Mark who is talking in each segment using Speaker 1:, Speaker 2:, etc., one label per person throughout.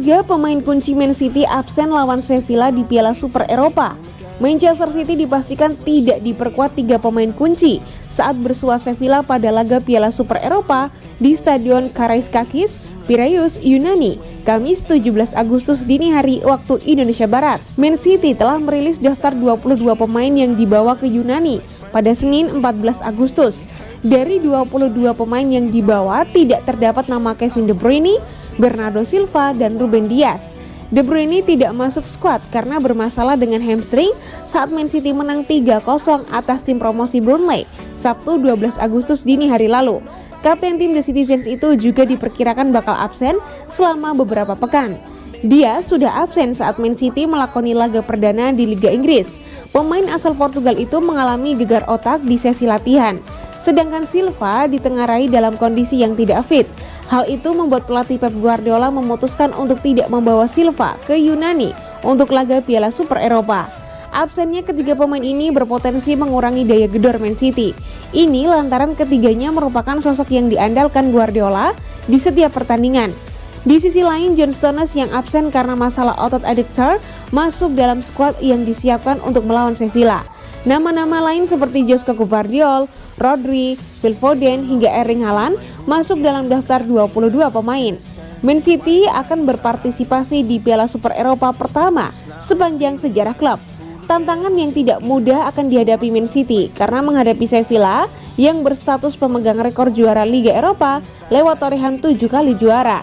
Speaker 1: Tiga pemain kunci Man City absen lawan Sevilla di Piala Super Eropa. Manchester City dipastikan tidak diperkuat tiga pemain kunci saat bersua Sevilla pada laga Piala Super Eropa di Stadion Karaiskakis, Piraeus, Yunani, Kamis 17 Agustus dini hari waktu Indonesia Barat. Man City telah merilis daftar 22 pemain yang dibawa ke Yunani pada Senin 14 Agustus. Dari 22 pemain yang dibawa tidak terdapat nama Kevin De Bruyne, Bernardo Silva, dan Ruben Dias. De Bruyne tidak masuk skuad karena bermasalah dengan hamstring saat Man City menang 3-0 atas tim promosi Burnley Sabtu 12 Agustus dini hari lalu. Kapten tim The Citizens itu juga diperkirakan bakal absen selama beberapa pekan. Dia sudah absen saat Man City melakoni laga perdana di Liga Inggris. Pemain asal Portugal itu mengalami gegar otak di sesi latihan, sedangkan Silva ditengarai dalam kondisi yang tidak fit. Hal itu membuat pelatih Pep Guardiola memutuskan untuk tidak membawa Silva ke Yunani untuk laga Piala Super Eropa. Absennya ketiga pemain ini berpotensi mengurangi daya gedor Man City. Ini lantaran ketiganya merupakan sosok yang diandalkan Guardiola di setiap pertandingan. Di sisi lain, John Stones yang absen karena masalah otot adductor masuk dalam skuad yang disiapkan untuk melawan Sevilla. Nama-nama lain seperti Josko Gvardiol, Rodri, Phil Foden, hingga Erling Haaland masuk dalam daftar 22 pemain. Man City akan berpartisipasi di Piala Super Eropa pertama sepanjang sejarah klub. Tantangan yang tidak mudah akan dihadapi Man City karena menghadapi Sevilla yang berstatus pemegang rekor juara Liga Eropa lewat torehan 7 kali juara.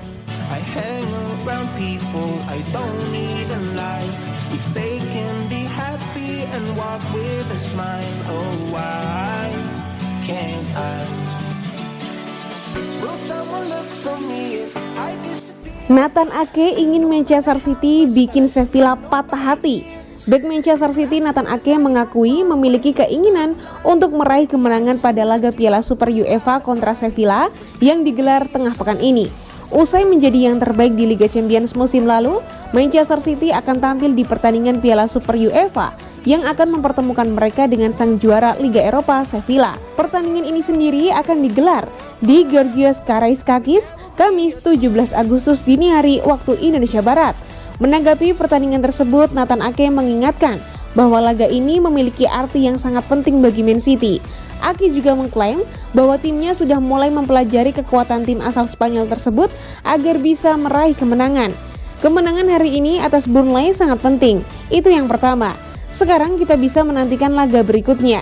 Speaker 1: Nathan Ake ingin Manchester City bikin Sevilla patah hati. Bek Manchester City Nathan Ake mengakui memiliki keinginan untuk meraih kemenangan pada laga Piala Super UEFA kontra Sevilla yang digelar tengah pekan ini. Usai menjadi yang terbaik di Liga Champions musim lalu, Manchester City akan tampil di pertandingan Piala Super UEFA yang akan mempertemukan mereka dengan sang juara Liga Eropa Sevilla. Pertandingan ini sendiri akan digelar di Georgios Karaiskakis Kamis 17 Agustus dini hari waktu Indonesia Barat. Menanggapi pertandingan tersebut, Nathan Ake mengingatkan bahwa laga ini memiliki arti yang sangat penting bagi Man City. Ake juga mengklaim bahwa timnya sudah mulai mempelajari kekuatan tim asal Spanyol tersebut agar bisa meraih kemenangan. Kemenangan hari ini atas Burnley sangat penting, itu yang pertama. Sekarang kita bisa menantikan laga berikutnya.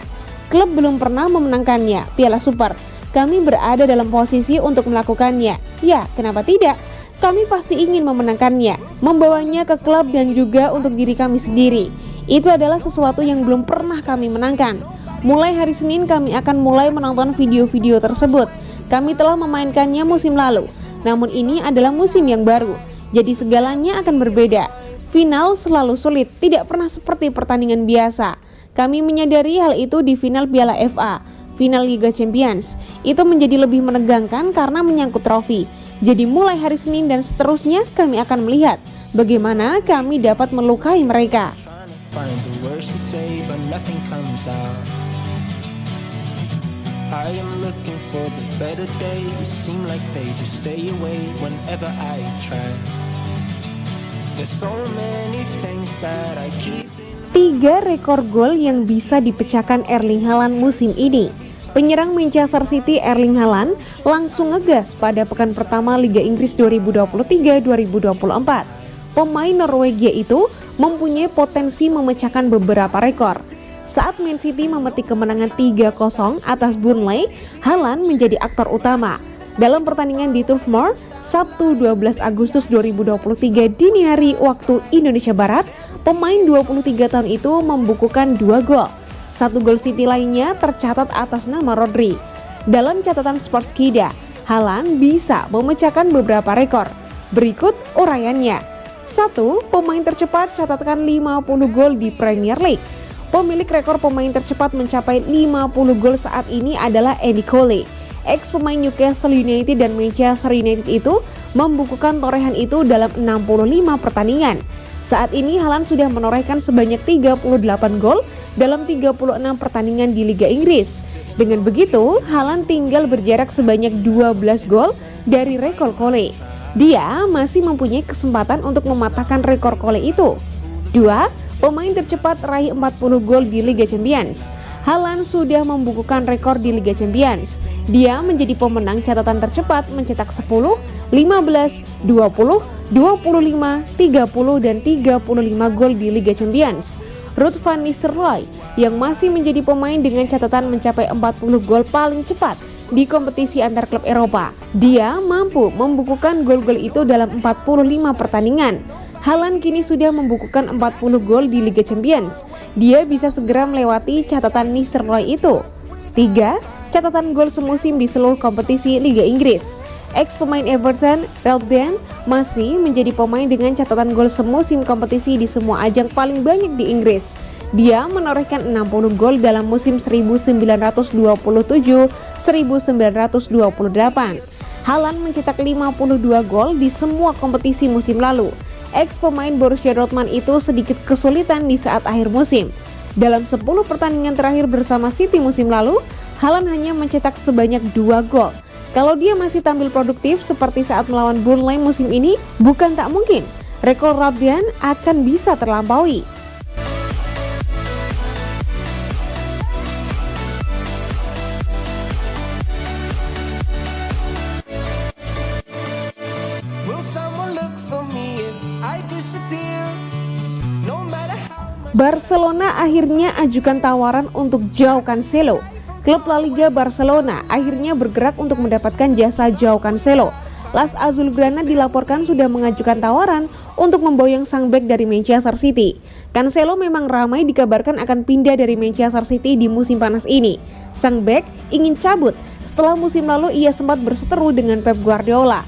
Speaker 1: Klub belum pernah memenangkannya, Piala Super. Kami berada dalam posisi untuk melakukannya. Ya, kenapa tidak? Kami pasti ingin memenangkannya, membawanya ke klub dan juga untuk diri kami sendiri. Itu adalah sesuatu yang belum pernah kami menangkan. Mulai hari Senin kami akan mulai menonton video-video tersebut. Kami telah memainkannya musim lalu, namun ini adalah musim yang baru. Jadi segalanya akan berbeda. Final selalu sulit, tidak pernah seperti pertandingan biasa. Kami menyadari hal itu di final Piala FA, final Liga Champions. Itu menjadi lebih menegangkan karena menyangkut trofi. Jadi mulai hari Senin dan seterusnya kami akan melihat bagaimana kami dapat melukai mereka. Tiga rekor gol yang bisa dipecahkan Erling Haaland musim ini. Penyerang Manchester City Erling Haaland langsung ngegas pada pekan pertama Liga Inggris 2023-2024. Pemain Norwegia itu mempunyai potensi memecahkan beberapa rekor. Saat Man City memetik kemenangan 3-0 atas Burnley, Haaland menjadi aktor utama. Dalam pertandingan di Turf Moor, Sabtu 12 Agustus 2023 dini hari waktu Indonesia Barat, pemain 23 tahun itu membukukan 2 gol. 1 gol City lainnya tercatat atas nama Rodri. Dalam catatan Sportskida, Haaland bisa memecahkan beberapa rekor. Berikut uraiannya. 1. Pemain tercepat catatkan 50 gol di Premier League. Pemilik rekor pemain tercepat mencapai 50 gol saat ini adalah Andy Cole. Ex pemain Newcastle United dan Manchester United itu membukukan torehan itu dalam 65 pertandingan. Saat ini Haaland sudah menorehkan sebanyak 38 gol dalam 36 pertandingan di Liga Inggris. Dengan begitu, Haaland tinggal berjarak sebanyak 12 gol dari rekor Cole. Dia masih mempunyai kesempatan untuk mematahkan rekor Cole itu. 2. Pemain tercepat raih 40 gol di Liga Champions. Haaland sudah membukukan rekor di Liga Champions. Dia menjadi pemenang catatan tercepat mencetak 10, 15, 20, 25, 30 dan 35 gol di Liga Champions. Ruud van Nistelrooy yang masih menjadi pemain dengan catatan mencapai 40 gol paling cepat di kompetisi antar klub Eropa. Dia mampu membukukan gol-gol itu dalam 45 pertandingan. Haaland kini sudah membukukan 40 gol di Liga Champions. Dia bisa segera melewati catatan Nistelrooy itu. 3. Catatan gol semusim di seluruh kompetisi Liga Inggris. Ex-pemain Everton, Ralph Dane masih menjadi pemain dengan catatan gol semusim kompetisi di semua ajang paling banyak di Inggris. Dia menorehkan 60 gol dalam musim 1927-1928. Haaland mencetak 52 gol di semua kompetisi musim lalu. Ex-pemain Borussia Dortmund itu sedikit kesulitan di saat akhir musim. Dalam 10 pertandingan terakhir bersama City musim lalu, Haaland hanya mencetak sebanyak 2 gol. Kalau dia masih tampil produktif seperti saat melawan Burnley musim ini, bukan tak mungkin rekor Ralph Dane akan bisa terlampaui. Barcelona akhirnya ajukan tawaran untuk Joao Cancelo. Klub La Liga Barcelona akhirnya bergerak untuk mendapatkan jasa Joao Cancelo. Las Azulgrana dilaporkan sudah mengajukan tawaran untuk memboyong sang bek dari Manchester City. Cancelo memang ramai dikabarkan akan pindah dari Manchester City di musim panas ini. Sang bek ingin cabut setelah musim lalu ia sempat berseteru dengan Pep Guardiola.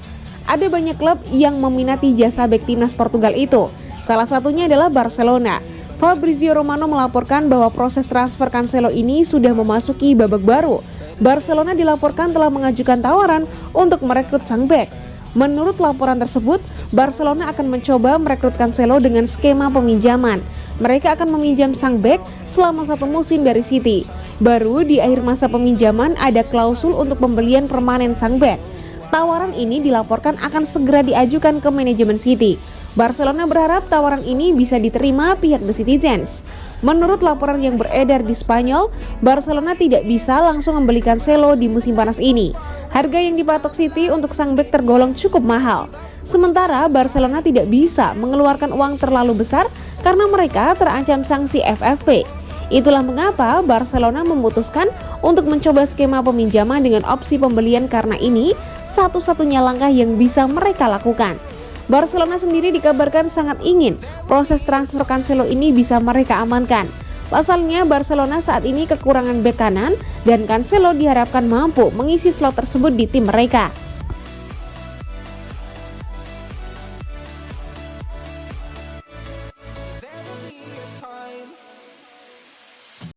Speaker 1: Ada banyak klub yang meminati jasa bek timnas Portugal itu. Salah satunya adalah Barcelona. Fabrizio Romano melaporkan bahwa proses transfer Cancelo ini sudah memasuki babak baru. Barcelona dilaporkan telah mengajukan tawaran untuk merekrut sang bek. Menurut laporan tersebut, Barcelona akan mencoba merekrut Cancelo dengan skema peminjaman. Mereka akan meminjam sang bek selama 1 musim dari City. Baru di akhir masa peminjaman ada klausul untuk pembelian permanen sang bek. Tawaran ini dilaporkan akan segera diajukan ke manajemen City. Barcelona berharap tawaran ini bisa diterima pihak The Citizens. Menurut laporan yang beredar di Spanyol, Barcelona tidak bisa langsung membeli Cancelo di musim panas ini. Harga yang dipatok City untuk sang bek tergolong cukup mahal. Sementara Barcelona tidak bisa mengeluarkan uang terlalu besar karena mereka terancam sanksi FFP. Itulah mengapa Barcelona memutuskan untuk mencoba skema peminjaman dengan opsi pembelian karena ini satu-satunya langkah yang bisa mereka lakukan. Barcelona sendiri dikabarkan sangat ingin proses transfer Cancelo ini bisa mereka amankan. Pasalnya Barcelona saat ini kekurangan bek kanan dan Cancelo diharapkan mampu mengisi slot tersebut di tim mereka.